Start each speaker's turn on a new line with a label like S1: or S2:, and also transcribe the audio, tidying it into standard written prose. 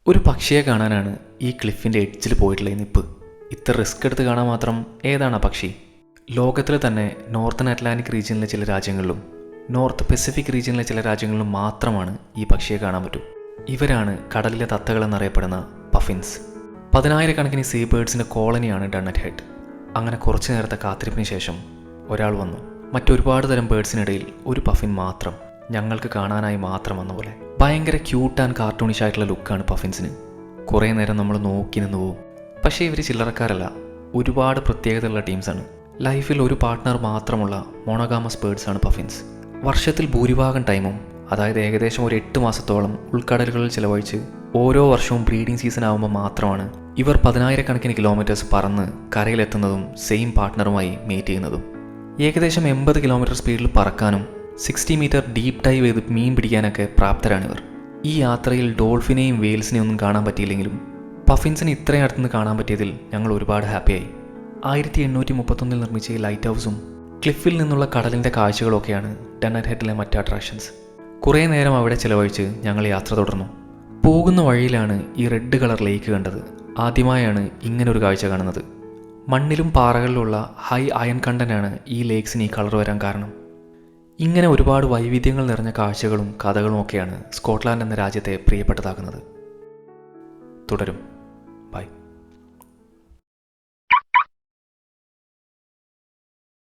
S1: ഒരു പക്ഷിയെ കാണാനാണ് ഈ ക്ലിഫിൻ്റെ എഡ്ജിൽ പോയിട്ടുള്ള നിപ്പ്. ഇത്ര റിസ്ക് എടുത്ത് കാണാൻ മാത്രം ഏതാണ് ആ പക്ഷി? ലോകത്തിൽ തന്നെ നോർത്തേൺ അറ്റ്ലാന്റിക് റീജിയനിലെ ചില രാജ്യങ്ങളിലും നോർത്ത് പസഫിക് റീജിയനിലെ ചില രാജ്യങ്ങളിലും മാത്രമാണ് ഈ പക്ഷിയെ കാണാൻ പറ്റൂ. ഇവരാണ് കടലിലെ തത്തകൾ എന്നറിയപ്പെടുന്ന പഫിൻസ്. 10,000 സീ ബേർഡ്സിൻ്റെ കോളനിയാണ് ഡണ്ണറ്റ് ഹെഡ്. അങ്ങനെ കുറച്ചു നേരത്തെ കാത്തിരിപ്പിന് ശേഷം ഒരാൾ വന്നു. മറ്റൊരുപാട് തരം ബേർഡ്സിനിടയിൽ ഒരു പഫിൻ മാത്രം, ഞങ്ങൾക്ക് കാണാനായി മാത്രം വന്ന പോലെ. ഭയങ്കര ക്യൂട്ട് ആൻഡ് കാർട്ടൂണിഷ് ആയിട്ടുള്ള ലുക്കാണ് പഫിൻസിന്. കുറേ നേരം നമ്മൾ നോക്കി നിന്ന് പോവും. പക്ഷേ ഇവർ ചില്ലറക്കാരല്ല, ഒരുപാട് പ്രത്യേകതയുള്ള ടീംസാണ്. ലൈഫിൽ ഒരു പാർട്ട്ണർ മാത്രമുള്ള മോണോഗാമസ് ബേർഡ്സാണ് പഫിൻസ്. വർഷത്തിൽ ഭൂരിഭാഗം ടൈമും, അതായത് ഏകദേശം ഒരു 8 മാസത്തോളം ഉൾക്കടലുകളിൽ ചിലവഴിച്ച് ഓരോ വർഷവും ബ്രീഡിംഗ് സീസൺ ആകുമ്പോൾ മാത്രമാണ് ഇവർ 10,000 കിലോമീറ്റേഴ്സ് പറന്ന് കരയിലെത്തുന്നതും സെയിം പാർട്ട്ണറുമായി മീറ്റ് ചെയ്യുന്നതും. ഏകദേശം 80 കിലോമീറ്റർ സ്പീഡിൽ പറക്കാനും 60 മീറ്റർ ഡീപ്പ് ഡൈവ് ചെയ്ത് മീൻ പിടിക്കാനൊക്കെ പ്രാപ്തരാണിവർ. ഈ യാത്രയിൽ ഡോൾഫിനെയും വെയിൽസിനെയും ഒന്നും കാണാൻ പറ്റിയില്ലെങ്കിലും പഫിൻസിന് ഇത്രയും അടുത്തുനിന്ന് കാണാൻ പറ്റിയതിൽ ഞങ്ങൾ ഒരുപാട് ഹാപ്പിയായി. 1831 നിർമ്മിച്ച ഈ ലൈറ്റ് ഹൗസും ക്ലിഫിൽ നിന്നുള്ള കടലിൻ്റെ കാഴ്ചകളൊക്കെയാണ് ഡണ്ണറ്റ് ഹെഡിലെ മറ്റ് അട്രാക്ഷൻസ്. കുറേ നേരം അവിടെ ചിലവഴിച്ച് ഞങ്ങൾ യാത്ര തുടർന്നു. പോകുന്ന വഴിയിലാണ് ഈ റെഡ് കളർ ലേക്ക് കണ്ടത്. ആദ്യമായാണ് ഇങ്ങനൊരു കാഴ്ച കാണുന്നത്. മണ്ണിലും പാറകളിലുള്ള ഹൈ അയൺ കണ്ടൻ്റാണ് ഈ ലേക്സിന് ഈ കളർ വരാൻ കാരണം. ഇങ്ങനെ ഒരുപാട് വൈവിധ്യങ്ങൾ നിറഞ്ഞ കാഴ്ചകളും കഥകളും ഒക്കെയാണ് സ്കോട്ട്ലാൻഡ് എന്ന രാജ്യത്തെ പ്രിയപ്പെട്ടതാക്കുന്നത്. തുടരും.